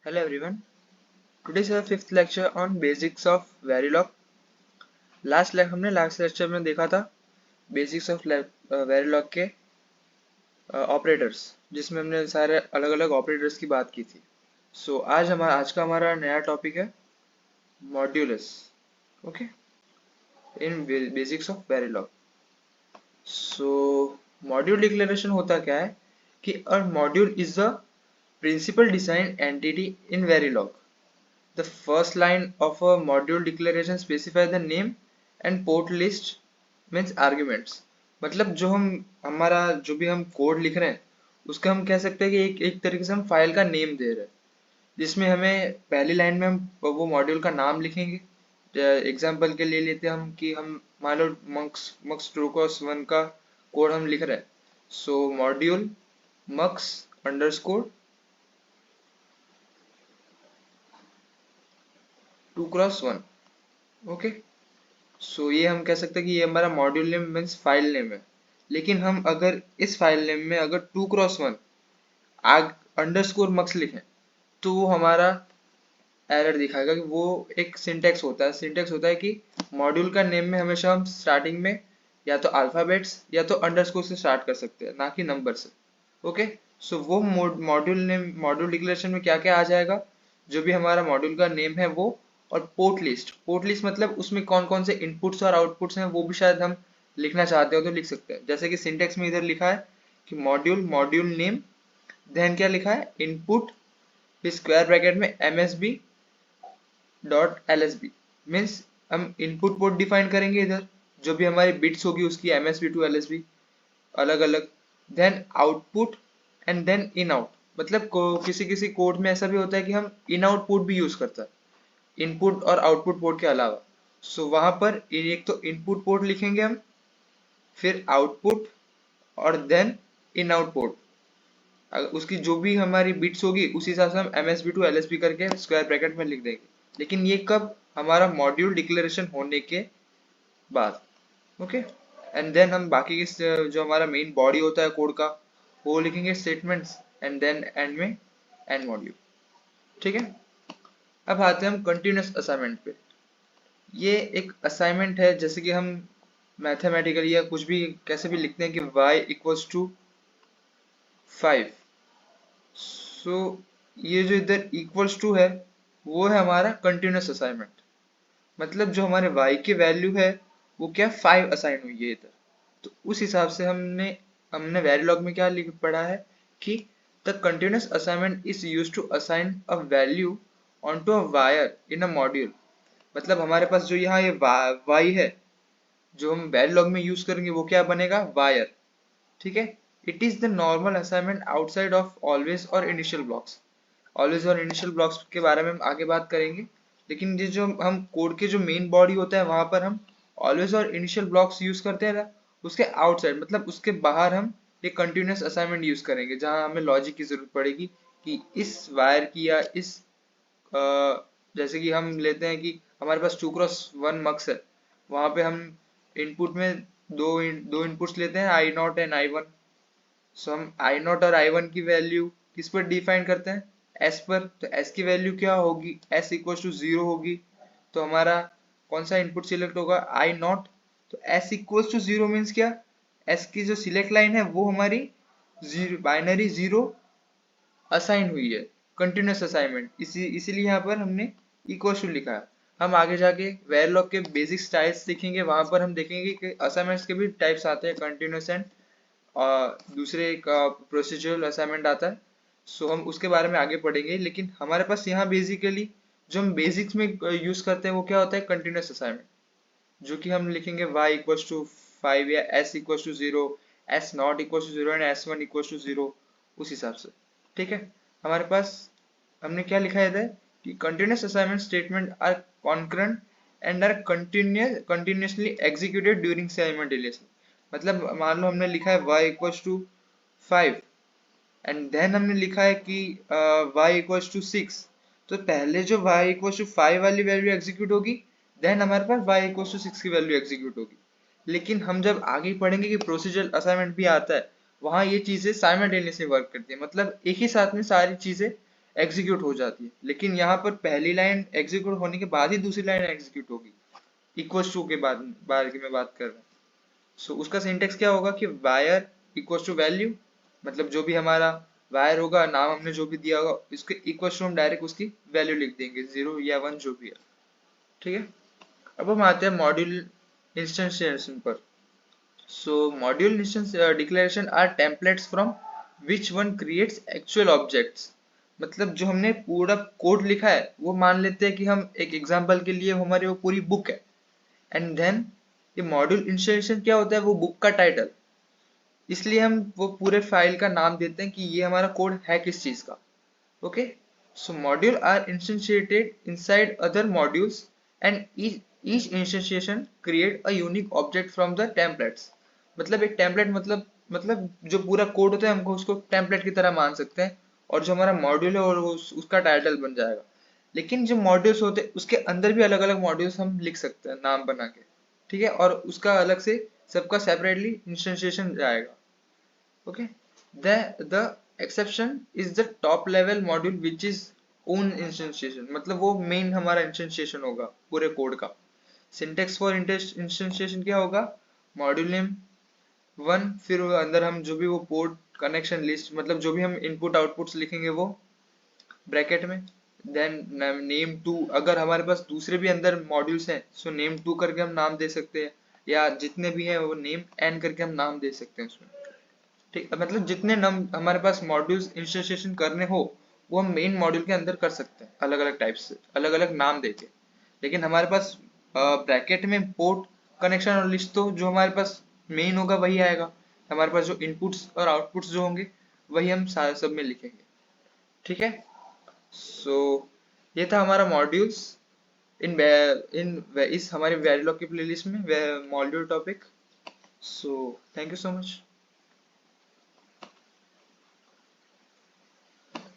Hello everyone. Today is our fifth lecture on basics of Verilog. हमने last lecture में देखा था basics of Verilog के operators, जिसमें हमने सारे अलग अलग ऑपरेटर्स की बात की थी. आज का हमारा नया टॉपिक है modulus. Okay, in basics of Verilog. So module declaration होता क्या है कि a module is a principal design entity in Verilog. The first line of a module declaration specify the name and port list means arguments. मतलब हमारा जो भी हम code लिख रहे हैं उसका हम कह सकते हैं कि एक तरीके से हम फाइल का नेम दे रहे हैं, जिसमें हमें पहली लाइन में हम वो मॉड्यूल का नाम लिखेंगे. एग्जाम्पल के लिए लेते हैं हम कि हम मान लो मक्स ट्रूकॉस 1 का कोड हम लिख रहे हैं. सो मॉड्यूल मक्स अंडरस्कोर 2x1. ओके, सो ये हम कह सकते हैं कि ये हमारा module name means file name है. लेकिन हम अगर इस फाइल नेम में अगर 2x1 आग अंडरस्कोर मक्स लिखें तो वो हमारा एरर दिखाएगा कि वो एक सिंटेक्स होता है. सिंटेक्स होता है कि मॉड्यूल का नेम में हमेशा हम स्टार्टिंग में या तो अल्फाबेट्स या तो अंडरस्कोर से स्टार्ट कर सकते हैं, ना कि नंबर से. ओके, सो वो मॉड्यूल डिक्लेरेशन में क्या क्या आ जाएगा, जो भी हमारा मॉड्यूल का नेम है वो, और पोर्ट लिस्ट मतलब उसमें कौन कौन से इनपुट्स और आउटपुट्स हैं वो भी शायद हम लिखना चाहते हो तो लिख सकते हैं. जैसे कि सिंटेक्स में इधर लिखा है कि मॉड्यूल नेम, देन क्या लिखा है इनपुट, फिर स्क्वायर ब्रैकेट में msb डॉट lsb. मीन्स हम इनपुट पोर्ट डिफाइन करेंगे इधर, जो भी हमारी बिट्स होगी उसकी msb टू lsb अलग अलग. Then output and then in out. मतलब किसी किसी कोड में ऐसा भी होता है कि हम इन आउट पोर्ट भी यूज करता है इनपुट और आउटपुट पोर्ट के अलावा. सो वहां पर एक तो इनपुट पोर्ट लिखेंगे हम, फिर आउटपुट, और देन इन आउट पोर्ट. उसकी जो भी हमारी बिट्स होगी उसी हिसाब से हम msb टू lsb करके स्क्वायर ब्रैकेट में लिख देंगे. लेकिन ये कब, हमारा मॉड्यूल डिक्लेरेशन होने के बाद. ओके, एंड देन हम बाकी के जो हमारा मेन बॉडी होता है कोड का वो लिखेंगे स्टेटमेंट्स, एंड देन एंड में एंड मॉड्यूल. ठीक है, अब आते हैं हम कंटिन्यूस असाइनमेंट पे. ये एक असाइनमेंट है, जैसे कि हम मैथमेटिकली या कुछ भी कैसे भी लिखते हैं कि y इक्वल्स टू 5. सो ये जो इधर इक्वल्स टू है वो है हमारा कंटिन्यूस असाइनमेंट. मतलब जो हमारे y की वैल्यू है वो क्या 5 असाइन हुई है इधर. तो उस हिसाब से हमने हमने वेरिलॉग में क्या लिख पढ़ा है कि the continuous assignment is used to assign a value onto a wire in a module. मतलब हमारे पास जो यहाँ ये y है जो हम वेरिलॉग में यूज करेंगे वो क्या बनेगा वायर. ठीक है, it is the normal assignment outside of always और इनिशियल ब्लॉक्स. ऑलवेज और इनिशियल ब्लॉक्स के बारे में हम आगे बात करेंगे, लेकिन ये जो हम कोड के जो मेन बॉडी होता है वहां पर हम ऑलवेज और इनिशियल ब्लॉक्स यूज करते हैं ना, उसके आउटसाइड मतलब उसके बाहर हम एक कंटिन्यूस असाइनमेंट यूज करेंगे जहां हमें लॉजिक की जरूरत पड़ेगी कि इस वायर की या इस जैसे कि हम लेते हैं कि हमारे पास 2x1 मक्स है, वहां पे हम इनपुट में दो इनपुट्स लेते हैं आई नॉट एंड आई वन. सो हम आई नॉट और आई वन की वैल्यू किस पर डिफाइन करते हैं, एस पर. तो एस की वैल्यू क्या होगी, एस इक्वल टू 0 होगी. तो हमारा कौन सा इनपुट सिलेक्ट होगा, आई नॉट. तो एस इक्वल टू 0 मीन्स क्या, एस की जो सिलेक्ट लाइन है वो हमारी बाइनरी 0 असाइन हुई है. कंटिन्यूस असाइनमेंट इसीलिए यहाँ पर हमने इक्वल टू लिखा है. हम आगे जाके वेरिलॉग के बेसिक स्टाइल्स सीखेंगे, वहां पर हम देखेंगे कि असाइनमेंट्स के भी टाइप्स आते हैं, कंटिन्यूस एंड दूसरे का प्रोसीजरल असाइनमेंट आता है. सो हम उसके बारे में आगे पढ़ेंगे, लेकिन हमारे पास यहाँ बेसिकली जो हम बेसिक्स में यूज करते हैं वो क्या होता है कंटिन्यूस असाइनमेंट, जो कि हम लिखेंगे y इक्वल्स टू 5 या s equals to 0, s not equals to 0 and s1 equals to 0 उस हिसाब से. ठीक है, हमारे पास हमने क्या लिखा है इधर कि continuous assignment statement are concurrent and are continuously executed during simultaneously. मतलब मान लो हमने लिखा है y equals to 5 and then हमने लिखा है कि y इक्वल्स टू 6. तो पहले जो y इक्वल्स टू 5 वाली वैल्यू एग्जीक्यूट होगी, देन हमारे पास y इक्वल्स टू 6 की वैल्यू एग्जीक्यूट होगी. लेकिन हम जब आगे पढ़ेंगे कि प्रोसीजरल असाइनमेंट भी आता है, वहां ये चीजें साइमल्टेनियसली वर्क करती है. मतलब एक ही साथ में सारी चीजें एग्जीक्यूट हो जाती है, लेकिन यहाँ पर पहली लाइन एग्जीक्यूट होने के बाद ही दूसरी लाइन एग्जीक्यूट होगी, इक्वल्स टू के बाद बारे में बात कर रहे हैं। सो उसका सिंटेक्स क्या होगा कि वायर इक्वल्स टू वैल्यू, मतलब जो भी हमारा वायर होगा, नाम हमने जो भी दिया होगा, इसके इक्वल्स टू हम डायरेक्ट उसकी वैल्यू लिख देंगे, 0 या 1 जो भी है। ठीक है, अब हम आते हैं मॉड्यूल इंस्टेंशिएशन पर। So module instance declaration are templates from which one creates actual objects। मतलब जो हमने पूरा कोड लिखा है वो मान लेते हैं कि हम एक एग्जांपल के लिए हमारी वो पूरी बुक है, एंड देन ये मॉड्यूल इंस्टॉलेशन क्या होता है, वो बुक का टाइटल, इसलिए हम वो पूरे फाइल का नाम देते हैं कि ये हमारा कोड है किस चीज का। Okay, so module are instantiated inside other modules and each instantiation create a unique object from the templates। मतलब एक टेम्पलेट मतलब जो पूरा कोड होता है हमको उसको टेम्पलेट की तरह मान सकते हैं, और जो हमारा मॉड्यूल है और वो उसका टाइटल बन जाएगा। लेकिन जो मॉड्यूल्स होते हैं उसके अंदर भी अलग अलग मॉड्यूल्स हम लिख सकते हैं नाम बना के। ठीक है, और उसका अलग से सबका सेपरेटली इंस्टेंशिएशन जाएगा। Okay, the exception is the top level module which is own instantiation। मतलब वो मेन हमारा इंस्टेंशिएशन होगा पूरे कोड का। सिंटेक्स फॉर इंस्टेंशिएशन क्या होगा, मॉड्यूल नेम 1, फिर वो अंदर हम जो भी वो पोर्ट कनेक्शन लिस्ट, मतलब जो भी हम इनपुट आउटपुट्स लिखेंगे वो ब्रैकेट में, देन नेम 2, अगर हमारे पास दूसरे भी अंदर मॉड्यूल्स हैं सो नेम 2 करके हम नाम दे सकते हैं, या जितने भी हैं वो नेम n करके हम नाम दे सकते हैं उसमें। ठीक, मतलब जितने नम हमारे पास मॉड्यूल्स इंस्टॉलेशन करने हो वो हम मेन मॉड्यूल के अंदर कर सकते हैं अलग अलग टाइप से, अलग अलग नाम देके। लेकिन हमारे पास ब्रैकेट में पोर्ट कनेक्शन और लिस्ट, तो जो हमारे पास मेन होगा वही आएगा, हमारे पास जो इनपुट्स और आउटपुट्स जो होंगे वही हम सारे सब में लिखेंगे। ठीक है, सो ये था हमारा मॉड्यूल्स इन इस हमारे वेरिलॉग की प्लेलिस्ट में module topic. So thank you so much.